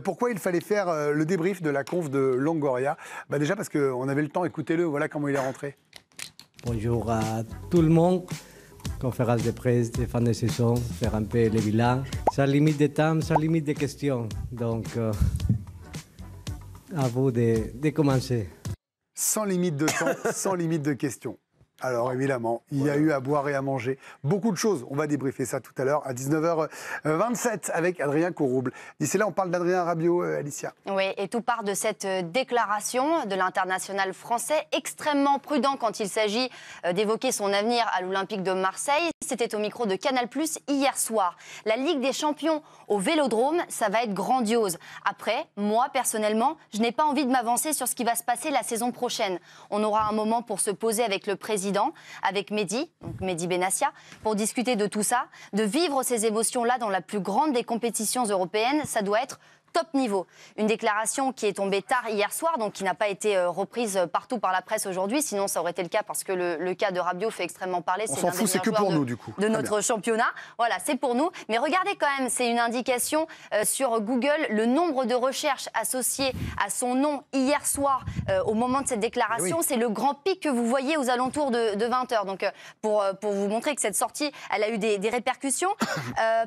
Pourquoi il fallait faire le débrief de la conf de Longoria? Déjà parce qu'on avait le temps, écoutez-le, voilà comment il est rentré. Bonjour à tout le monde. Conférence de presse de fin de saison, faire un peu le bilan. Sans limite de temps, sans limite de questions. Donc, à vous de commencer. Sans limite de temps, sans limite de questions. Alors évidemment, il y a eu à boire et à manger. Beaucoup de choses. On va débriefer ça tout à l'heure à 19h27 avec Adrien Courrouble. D'ici là, on parle d'Adrien Rabiot, Alicia. Oui, et tout part de cette déclaration de l'international français, extrêmement prudent quand il s'agit d'évoquer son avenir à l'Olympique de Marseille. C'était au micro de Canal+ hier soir. La Ligue des Champions au Vélodrome, ça va être grandiose. Après, moi, personnellement, je n'ai pas envie de m'avancer sur ce qui va se passer la saison prochaine. On aura un moment pour se poser avec le président, avec Mehdi, donc Mehdi Benassia, pour discuter de tout ça. De vivre ces émotions-là dans la plus grande des compétitions européennes, ça doit être top niveau. Une déclaration qui est tombée tard hier soir, donc qui n'a pas été reprise partout par la presse aujourd'hui, sinon ça aurait été le cas parce que le cas de Rabiot fait extrêmement parler. On s'en fout, c'est que pour nous du coup. De notre championnat. Voilà, c'est pour nous. Mais regardez quand même, c'est une indication sur Google, le nombre de recherches associées à son nom hier soir au moment de cette déclaration, c'est le grand pic que vous voyez aux alentours de 20h. Donc pour vous montrer que cette sortie, elle a eu des répercussions.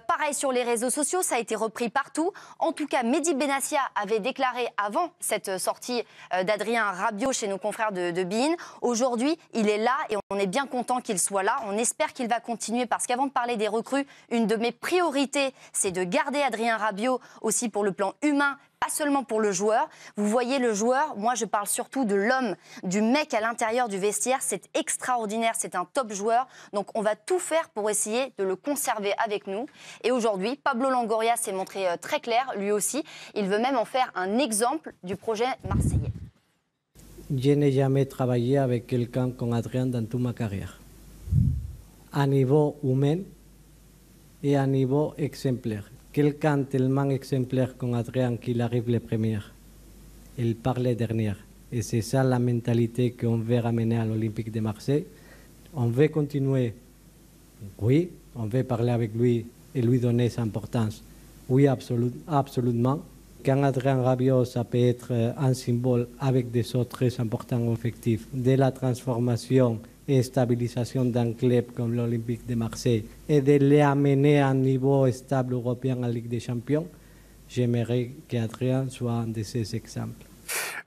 Pareil sur les réseaux sociaux, ça a été repris partout. En tout cas, Mehdi Benassia avait déclaré avant cette sortie d'Adrien Rabiot chez nos confrères de beIN. Aujourd'hui, il est là et on est bien content qu'il soit là. On espère qu'il va continuer parce qu'avant de parler des recrues, une de mes priorités, c'est de garder Adrien Rabiot aussi pour le plan humain, pas seulement pour le joueur. Vous voyez le joueur, moi je parle surtout de l'homme, du mec à l'intérieur du vestiaire. C'est extraordinaire, c'est un top joueur. Donc on va tout faire pour essayer de le conserver avec nous. Et aujourd'hui, Pablo Longoria s'est montré très clair, lui aussi. Il veut même en faire un exemple du projet marseillais. Je n'ai jamais travaillé avec quelqu'un comme Adrien dans toute ma carrière. À niveau humain et à niveau exemplaire. Quelqu'un tellement exemplaire comme Adrien qu'il arrive le premier, il part le dernier. Et c'est ça la mentalité qu'on veut ramener à l'Olympique de Marseille. On veut continuer, oui, on veut parler avec lui et lui donner sa importance. Oui, absolument. Quand Adrien Rabiot, ça peut être un symbole avec des autres très importants objectifs, de la transformation et stabilisation d'un club comme l'Olympique de Marseille et de l'amener à un niveau stable européen en Ligue des Champions, j'aimerais qu'Adrien soit un de ces exemples.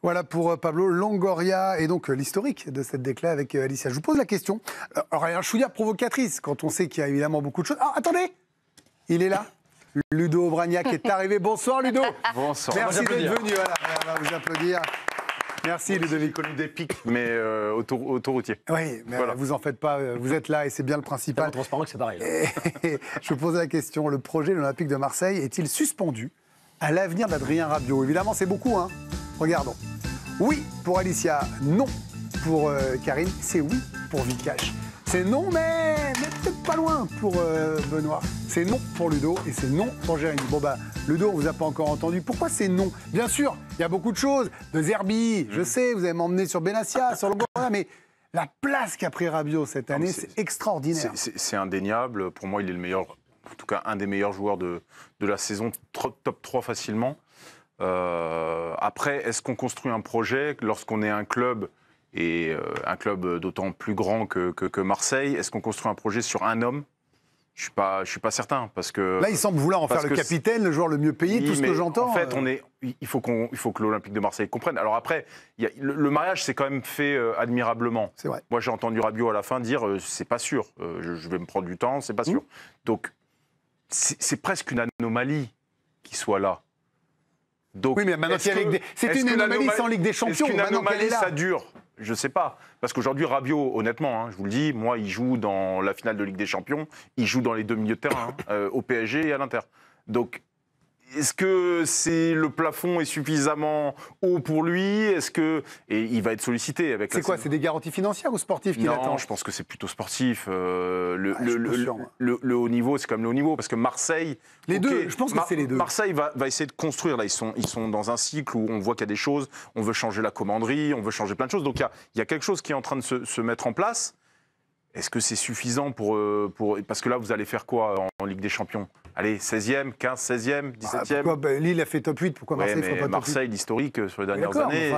Voilà pour Pablo Longoria et donc l'historique de cette décla avec Alicia. Je vous pose la question. Alors, il y a un chouïa provocatrice quand on sait qu'il y a évidemment beaucoup de choses. Ah, attendez, il est là. Ludo Obraniak est arrivé. Bonsoir Ludo. Bonsoir. Merci d'être venu. Voilà, on va vous applaudir. Merci Ludovic. J'ai connu des pics, mais autoroutier. Oui, mais voilà. Vous en faites pas, vous êtes là et c'est bien le principal. C'est transparent que c'est pareil. Je vous pose la question, le projet de l'Olympique de Marseille est-il suspendu à l'avenir d'Adrien Rabiot? Évidemment, c'est beaucoup, hein. Regardons. Oui pour Alicia, non pour Karine, c'est oui pour Vikash. C'est non, mais peut-être pas loin pour Benoît. C'est non pour Ludo et c'est non pour Jérémy. Bon Ludo, on vous a pas encore entendu. Pourquoi c'est non? Bien sûr, il y a beaucoup de choses. De Zerbi, je sais, vous allez m'emmener sur Benassia, sur Longoria, mais la place qu'a pris Rabiot cette année, c'est extraordinaire. C'est indéniable. Pour moi, il est le meilleur, en tout cas un des meilleurs joueurs de la saison, top 3 facilement. Après, est-ce qu'on construit un projet lorsqu'on est un club et un club d'autant plus grand que Marseille? Est-ce qu'on construit un projet sur un homme? Je suis pas certain parce que là, il semble vouloir en faire le capitaine, le joueur le mieux payé, tout ce que j'entends. En fait, il faut que l'Olympique de Marseille comprenne. Alors après, le mariage s'est quand même fait admirablement. C'est vrai. Moi, j'ai entendu Rabiot à la fin dire c'est pas sûr. Je vais me prendre du temps, c'est pas sûr. Donc, c'est presque une anomalie qu'il soit là. Donc, oui, mais maintenant c'est une anomalie sans Ligue des Champions. Est-ce qu'une anomalie, ça dure? Je ne sais pas. Parce qu'aujourd'hui, Rabiot, honnêtement, je vous le dis, moi, il joue dans la finale de Ligue des Champions, il joue dans les deux milieux de terrain, au PSG et à l'Inter. Donc, est-ce que le plafond est suffisamment haut pour lui? Et il va être sollicité avec. C'est quoi? C'est des garanties financières ou sportives qu'il attend? Non, je pense que c'est plutôt sportif. Le haut niveau, c'est quand même le haut niveau. Parce que Marseille. Les deux, je pense que c'est les deux. Marseille va essayer de construire. Là, ils sont dans un cycle où on voit qu'il y a des choses. On veut changer la commanderie, on veut changer plein de choses. Donc il y a quelque chose qui est en train de se mettre en place. Est-ce que c'est suffisant pour... Parce que là, vous allez faire quoi en Ligue des Champions? Allez, 16e, 15, 16e, 17e. Lille a fait top 8, pourquoi Marseille ne ferait pas top 8? Marseille, l'historique sur les dernières années.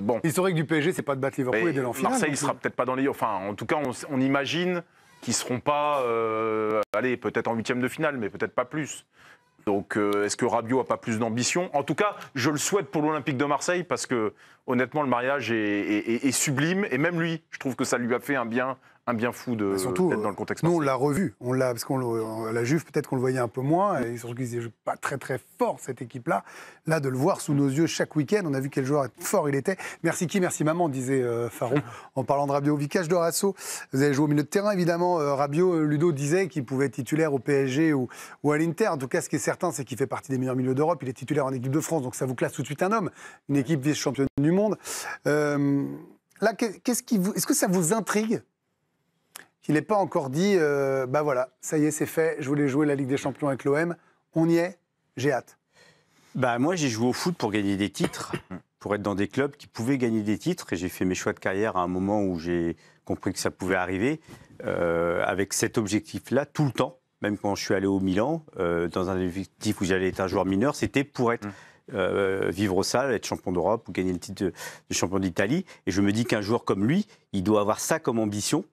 Bon. L'historique du PSG, c'est pas de battre Liverpool et de l'enfinale. Marseille, il sera peut-être pas dans les... Enfin, en tout cas, on imagine qu'ils ne seront pas... allez, peut-être en 8e de finale, mais peut-être pas plus. Donc, est-ce que Rabiot n'a pas plus d'ambition? En tout cas, je le souhaite pour l'Olympique de Marseille parce que, honnêtement, le mariage est sublime. Et même lui, je trouve que ça lui a fait un bien fou d'être dans le contexte. Nous, on l'a revu. Parce qu'on la Juve, peut-être qu'on le voyait un peu moins. Et surtout qu'ils n'étaient pas très, très fort, cette équipe-là. Là, de le voir sous nos yeux chaque week-end, on a vu quel joueur fort il était. Merci qui, merci maman, disait Faro, en parlant de Rabiot. Vicage Dorasso, vous avez joué au milieu de terrain, évidemment. Rabiot, Ludo disait qu'il pouvait être titulaire au PSG ou à l'Inter. En tout cas, ce qui est certain, c'est qu'il fait partie des meilleurs milieux d'Europe. Il est titulaire en équipe de France, donc ça vous classe tout de suite un homme. Une équipe vice-championne du monde. Là, est-ce que ça vous intrigue qu'il n'ait pas encore dit, voilà, ça y est, c'est fait, je voulais jouer la Ligue des Champions avec l'OM, on y est, j'ai hâte. Moi, j'ai joué au foot pour gagner des titres, pour être dans des clubs qui pouvaient gagner des titres, et j'ai fait mes choix de carrière à un moment où j'ai compris que ça pouvait arriver, avec cet objectif-là, tout le temps, même quand je suis allé au Milan, dans un objectif où j'allais être un joueur mineur, c'était pour être... vivre au sale, être champion d'Europe ou gagner le titre de champion d'Italie. Et je me dis qu'un joueur comme lui, il doit avoir ça comme ambition.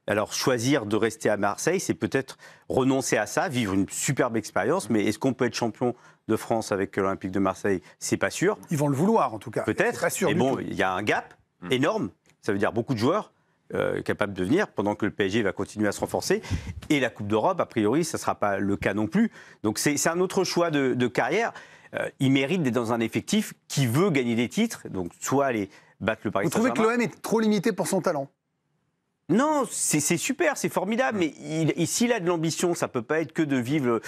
Alors, choisir de rester à Marseille, c'est peut-être renoncer à ça, vivre une superbe expérience, mais est-ce qu'on peut être champion de France avec l'Olympique de Marseille? C'est pas sûr. Ils vont le vouloir, en tout cas. Peut-être, mais bon, il y a un gap énorme. Ça veut dire beaucoup de joueurs capables de venir, pendant que le PSG va continuer à se renforcer. Et la Coupe d'Europe, a priori, ça ne sera pas le cas non plus. Donc, c'est un autre choix de carrière. Il mérite d'être dans un effectif qui veut gagner des titres, donc soit aller battre le Paris Saint-Germain. Vous trouvez que l'OM est trop limité pour son talent? Non, c'est super, c'est formidable, mais s'il a de l'ambition, ça ne peut pas être que de vivre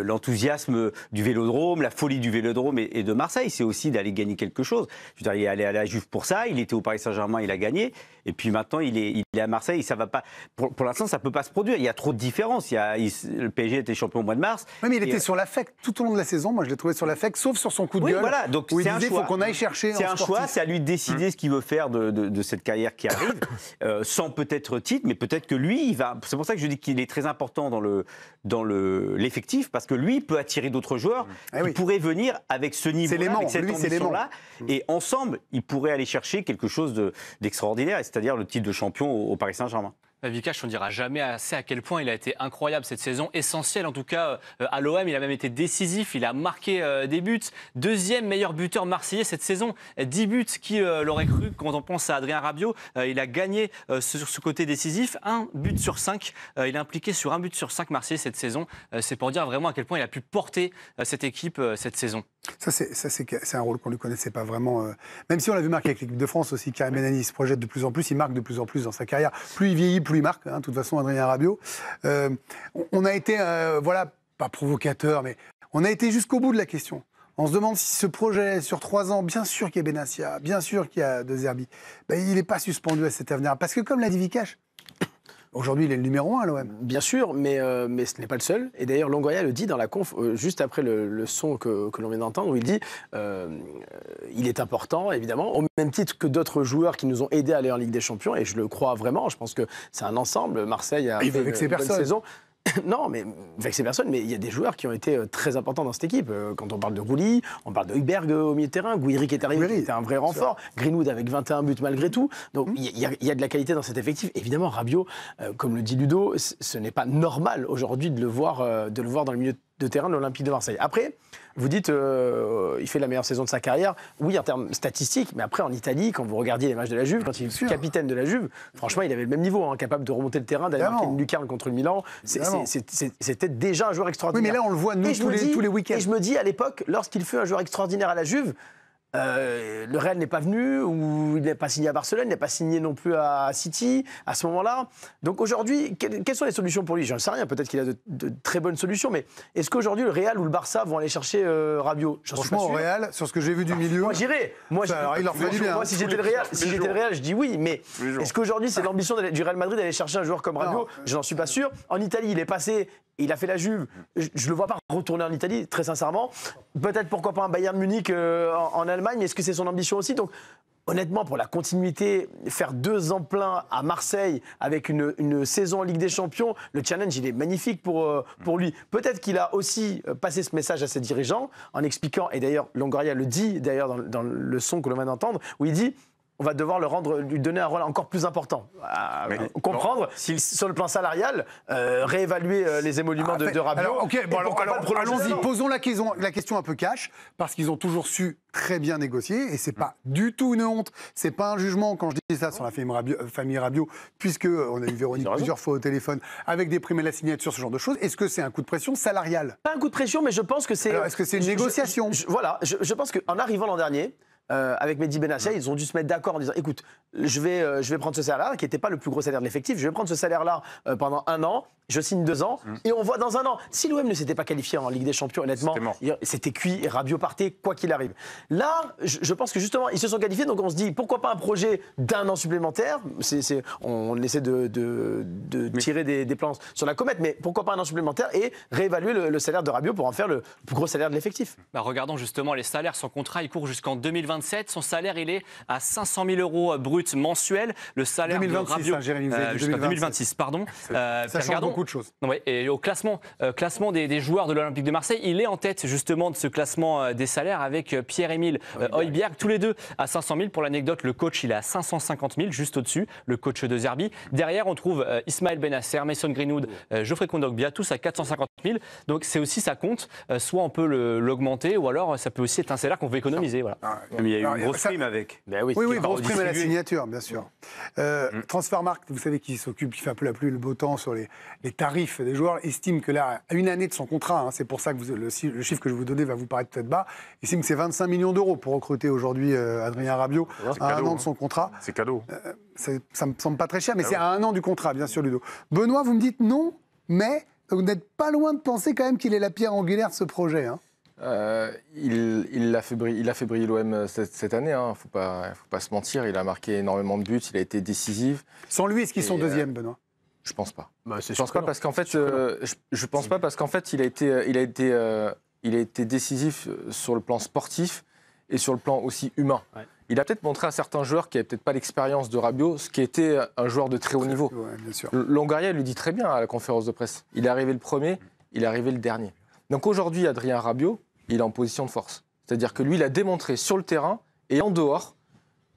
l'enthousiasme du Vélodrome, la folie du Vélodrome et de Marseille. C'est aussi d'aller gagner quelque chose. Je veux dire, il est allé à la Juve pour ça, il était au Paris Saint-Germain, il a gagné, et puis maintenant il est à Marseille, et ça va pas. Pour l'instant, ça ne peut pas se produire. Il y a trop de différences. Le PSG était champion au mois de mars. Oui, mais il était sur l'affect tout au long de la saison. Moi, je l'ai trouvé sur l'affect, sauf sur son coup de gueule. Voilà, donc où il c'est disait, un choix. Il faut qu'on aille chercher. C'est un choix, c'est à lui de décider ce qu'il veut faire de cette carrière qui arrive, sans peut-être titre, mais peut-être que lui, il va. C'est pour ça que je dis qu'il est très important dans l'effectif, parce que lui peut attirer d'autres joueurs qui pourraient venir avec ce niveau-là, avec cette ambition-là, et ensemble, ils pourraient aller chercher quelque chose d'extraordinaire, c'est-à-dire le titre de champion au Paris Saint-Germain. Vikash, on ne dira jamais assez à quel point il a été incroyable cette saison, essentiel en tout cas à l'OM. Il a même été décisif, il a marqué des buts. Deuxième meilleur buteur marseillais cette saison, 10 buts, qui l'aurait cru quand on pense à Adrien Rabiot. Il a gagné sur ce côté décisif, 1 but sur 5. Il est impliqué sur 1 but sur 5 marseillais cette saison. C'est pour dire vraiment à quel point il a pu porter cette équipe cette saison. Ça, c'est un rôle qu'on ne lui connaissait pas vraiment. Même si on l'a vu marquer avec l'équipe de France aussi, Karim Benani se projette de plus en plus, il marque de plus en plus dans sa carrière. Plus il vieillit, plus il marque. De toute façon, Adrien Rabiot. On a été, pas provocateur, mais on a été jusqu'au bout de la question. On se demande si ce projet, sur 3 ans, bien sûr qu'il y a Benassia, bien sûr qu'il y a De Zerbi, il n'est pas suspendu à cet avenir. Parce que comme l'a dit Vikash, aujourd'hui, il est le numéro 1 à l'OM. Bien sûr, mais ce n'est pas le seul. Et d'ailleurs, Longoria le dit dans la conf, juste après le son que l'on vient d'entendre, où il dit il est important, évidemment, au même titre que d'autres joueurs qui nous ont aidés à aller en Ligue des Champions. Et je le crois vraiment. Je pense que c'est un ensemble. Marseille a fait une bonne saison. Non, mais avec ces personnes, mais il y a des joueurs qui ont été très importants dans cette équipe. Quand on parle de Rouli, on parle de Hugberg au milieu de terrain, Gouiri qui est arrivé, qui était un vrai renfort, Greenwood avec 21 buts malgré tout. Donc il y a de la qualité dans cet effectif. Évidemment, Rabiot, comme le dit Ludo, ce n'est pas normal aujourd'hui de le voir dans le milieu de terrain de l'Olympique de Marseille. Après, vous dites, il fait la meilleure saison de sa carrière. Oui, en termes statistiques, mais après, en Italie, quand vous regardiez les matchs de la Juve, quand il est capitaine de la Juve, franchement, il avait le même niveau, capable de remonter le terrain, d'aller marquer une lucarne contre le Milan. C'était déjà un joueur extraordinaire. Oui, mais là, on le voit, nous, tous les week-ends. Et je me dis, à l'époque, lorsqu'il fut un joueur extraordinaire à la Juve, le Real n'est pas venu, ou il n'est pas signé à Barcelone, il n'est pas signé non plus à City, à ce moment-là. Donc aujourd'hui, quelles sont les solutions pour lui? Je ne sais rien, peut-être qu'il a de très bonnes solutions, mais est-ce qu'aujourd'hui le Real ou le Barça vont aller chercher Rabiot? Franchement, au Real, sur ce que j'ai vu du milieu... Moi j'irais. Moi, il leur fait du bien. Moi, si j'étais le Real, je dis oui, mais est-ce qu'aujourd'hui c'est l'ambition du Real Madrid d'aller chercher un joueur comme Rabiot? Je n'en suis pas sûr. En Italie, il est passé... Il a fait la Juve. Je ne le vois pas retourner en Italie, très sincèrement. Peut-être pourquoi pas un Bayern Munich en Allemagne. Est-ce que c'est son ambition aussi? Donc, honnêtement, pour la continuité, faire 2 ans pleins à Marseille avec une saison en Ligue des Champions, le challenge, il est magnifique pour lui. Peut-être qu'il a aussi passé ce message à ses dirigeants en expliquant, et d'ailleurs, Longoria le dit d'ailleurs dans le son que l'on vient d'entendre, où il dit on va devoir lui donner un rôle encore plus important. Comprendre, sur le plan salarial, réévaluer les émoluments de Rabiot. Alors, allons-y, posons la question un peu cash, parce qu'ils ont toujours su très bien négocier, et c'est pas du tout une honte, c'est pas un jugement quand je dis ça sur la famille Rabiot, puisque on a eu Véronique plusieurs fois au téléphone, avec des primes à la signature, ce genre de choses. Est-ce que c'est un coup de pression salarial? Pas un coup de pression, mais je pense que c'est... Alors, est-ce que c'est une négociation? Je pense qu'en arrivant l'an dernier, avec Mehdi Benassia, ils ont dû se mettre d'accord en disant écoute, je vais prendre ce salaire-là, qui n'était pas le plus gros salaire de l'effectif, je vais prendre ce salaire-là pendant 1 an, je signe 2 ans, et on voit dans 1 an. Si l'OM ne s'était pas qualifié en Ligue des Champions, honnêtement, c'était cuit et Rabiot partait, quoi qu'il arrive. Là, je pense que justement, ils se sont qualifiés, donc on se dit pourquoi pas un projet d'1 an supplémentaire. On essaie de tirer des plans sur la comète, mais pourquoi pas 1 an supplémentaire et réévaluer le salaire de Rabiot pour en faire le plus gros salaire de l'effectif. Regardons justement les salaires. Son contrat, il court jusqu'en 2027. Son salaire, il est à 500 000 € bruts mensuels. Le salaire 2026, de Rabiot, Jérémy, jusqu'en 2026, pardon. Ça change beaucoup de choses. Ouais, et au classement des joueurs de l'Olympique de Marseille, il est en tête justement de ce classement des salaires avec Pierre-Emile Højbjerg, tous les deux à 500 000. Pour l'anecdote, le coach, il est à 550 000, juste au-dessus, le coach de Zerbi. Derrière, on trouve Ismaël Benasser, Mason Greenwood, Geoffrey Kondogbia, tous à 450 000. Donc c'est aussi, ça compte. Soit on peut l'augmenter, ou alors ça peut aussi être un salaire qu'on veut économiser. Voilà. Mais il y a eu une grosse prime avec. Oui, grosse prime à la signature, bien sûr. Transfermarkt, vous savez, qui s'occupe, qui fait un peu la pluie et le beau temps sur les tarifs des joueurs, estime que là, à 1 année de son contrat, c'est pour ça que le chiffre que je vous donnais va vous paraître peut-être bas, estime que c'est 25 millions d'euros pour recruter aujourd'hui Adrien Rabiot à 1 an de son contrat. C'est cadeau. Ça me semble pas très cher, mais c'est à 1 an du contrat, bien sûr, Ludo. Benoît, vous me dites non, mais vous n'êtes pas loin de penser quand même qu'il est la pierre angulaire de ce projet. Il a fait briller l'OM cette année, faut pas se mentir, il a marqué énormément de buts, il a été décisif. Sans lui, est-ce qu'ils sont deuxième, Benoît? Je pense pas. Je pense pas parce qu'en fait, je pense pas parce qu'en fait, il a été décisif sur le plan sportif et sur le plan aussi humain. Ouais. Il a peut-être montré à certains joueurs qui n'avaient peut-être pas l'expérience de Rabiot, ce qui était un joueur de très haut niveau. Ouais, bien sûr. Longoria lui dit très bien à la conférence de presse. Il est arrivé le premier, il est arrivé le dernier. Donc aujourd'hui, Adrien Rabiot, il est en position de force. C'est-à-dire que lui, il a démontré sur le terrain et en dehors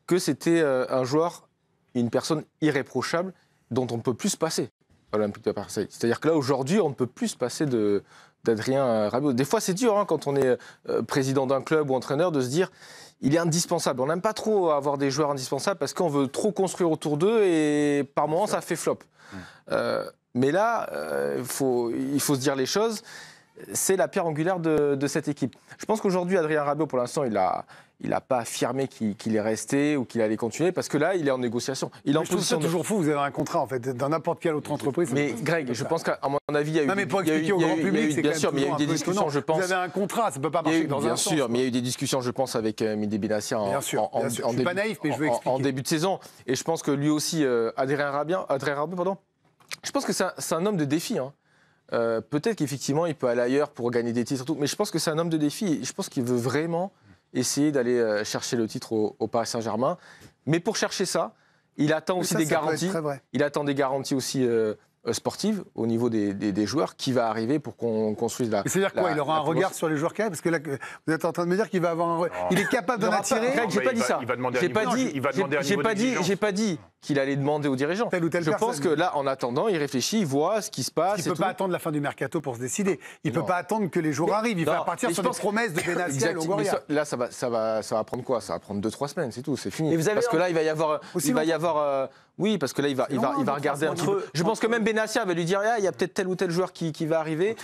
que c'était un joueur, une personne irréprochable dont on ne peut plus se passer à l'Olympique de Marseille. C'est-à-dire que là, aujourd'hui, on ne peut plus se passer d'Adrien Rabiot. Des fois, c'est dur quand on est président d'un club ou entraîneur de se dire il est indispensable. On n'aime pas trop avoir des joueurs indispensables parce qu'on veut trop construire autour d'eux et par moments, ça fait flop. Mais là, il faut se dire les choses. C'est la pierre angulaire de cette équipe. Je pense qu'aujourd'hui, Adrien Rabiot, pour l'instant, il n'a pas affirmé qu'il est resté ou qu'il allait continuer, parce que là, il est en négociation. Il est en position. C'est toujours fou, vous avez un contrat, en fait, dans n'importe quelle autre entreprise. Mais Greg, je pense qu'à mon avis, il y a eu... Non, mais pour expliquer au grand public, c'est bien sûr, mais il y a eu des discussions, je pense... Vous avez un contrat, ça ne peut pas marcher dans un sens. Bien sûr, mais il y a eu des discussions, je pense, avec Mehdi Benassia en début de saison. Et je pense que lui aussi, Adrien Rabiot, je pense que c'est un homme de défi, peut-être qu'effectivement, il peut aller ailleurs pour gagner des titres et tout, mais je pense que c'est un homme de défi. Et je pense qu'il veut vraiment essayer d'aller chercher le titre au Paris Saint-Germain. Mais pour chercher ça, il attend aussi des garanties. Il attend des garanties aussi sportive au niveau des joueurs qui va arriver pour qu'on construise la... C'est-à-dire quoi? Il aura un regard sur les joueurs qui arrivent? Parce que là, vous êtes en train de me dire qu'il va avoir un... Il est capable d'en attirer? J'ai pas dit ça. Il va demander J'ai pas dit qu'il allait demander aux dirigeants. Je pense que là, en attendant, il réfléchit, il voit ce qui se passe. Il ne peut pas attendre la fin du mercato pour se décider. Il ne peut pas attendre que les joueurs arrivent. Il va partir sur des promesses de Benassia et Longoria. Là, ça va prendre quoi? Ça va prendre 2-3 semaines, c'est tout, c'est fini. Parce que là, il va y avoir... Oui, parce que là, il va regarder un petit peu. Je pense que même Benassia va lui dire il y a peut-être tel ou tel joueur qui vont arriver,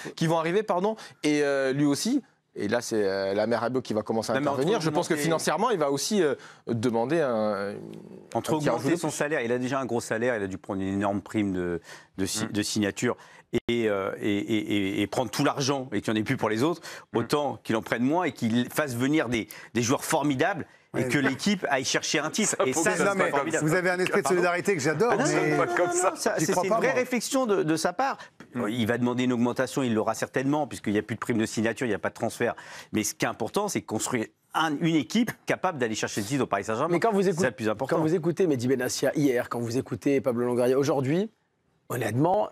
et lui aussi. Et là, c'est la mère Rabiot qui va commencer à intervenir. Je pense que financièrement, il va aussi demander augmenter son salaire. Il a déjà un gros salaire, il a dû prendre une énorme prime de signature et prendre tout l'argent et qu'il n'y en ait plus pour les autres. Autant qu'il en prenne moins et qu'il fasse venir des joueurs formidables. Et que l'équipe aille chercher un titre. Et ça, c'est formidable. Vous avez un esprit de solidarité que j'adore. C'est une vraie réflexion de sa part. Il va demander une augmentation, il l'aura certainement, puisqu'il n'y a plus de prime de signature, il n'y a pas de transfert. Mais ce qui est important, c'est de construire une équipe capable d'aller chercher le titre au Paris Saint-Germain. Mais quand vous écoutez, c'est le plus important. Quand vous écoutez Mehdi Benassia hier, quand vous écoutez Pablo Longoria aujourd'hui, honnêtement,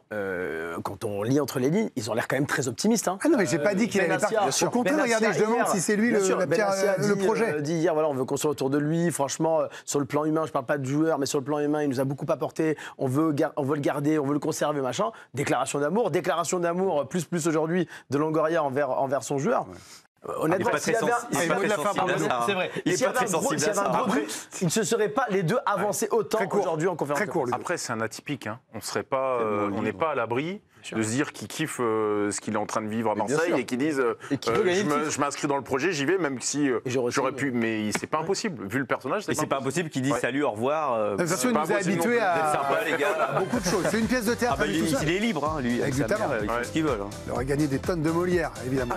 quand on lit entre les lignes, ils ont l'air quand même très optimistes. Hein. Ah non, mais j'ai pas dit qu'il allait partir. Au contraire, regardez, je demande si c'est lui le projet. Dit hier, voilà, on veut construire autour de lui. Franchement, sur le plan humain, je parle pas de joueur, mais sur le plan humain, il nous a beaucoup apporté. On veut le garder, on veut le conserver, machin. Déclaration d'amour plus aujourd'hui de Longoria envers son joueur. Ouais. Honnêtement, c'est vrai. Il n'est pas très sensible à ça. Il ne se serait pas les deux avancés autant aujourd'hui en conférence. Très court. Après, c'est un atypique. Hein. On n'est pas à l'abri de se dire qu'il kiffe ce qu'il est en train de vivre à Marseille et qu'il dise je m'inscris dans le projet, j'y vais, même si j'aurais pu. Mais c'est pas impossible. Vu le personnage, c'est pas impossible qu'il dise salut, au revoir. De toute façon, il nous a habitués à beaucoup de choses. C'est une pièce de théâtre. Il est libre, lui. Exactement. Il fait ce qu'il veut. Il aurait gagné des tonnes de Molière, évidemment.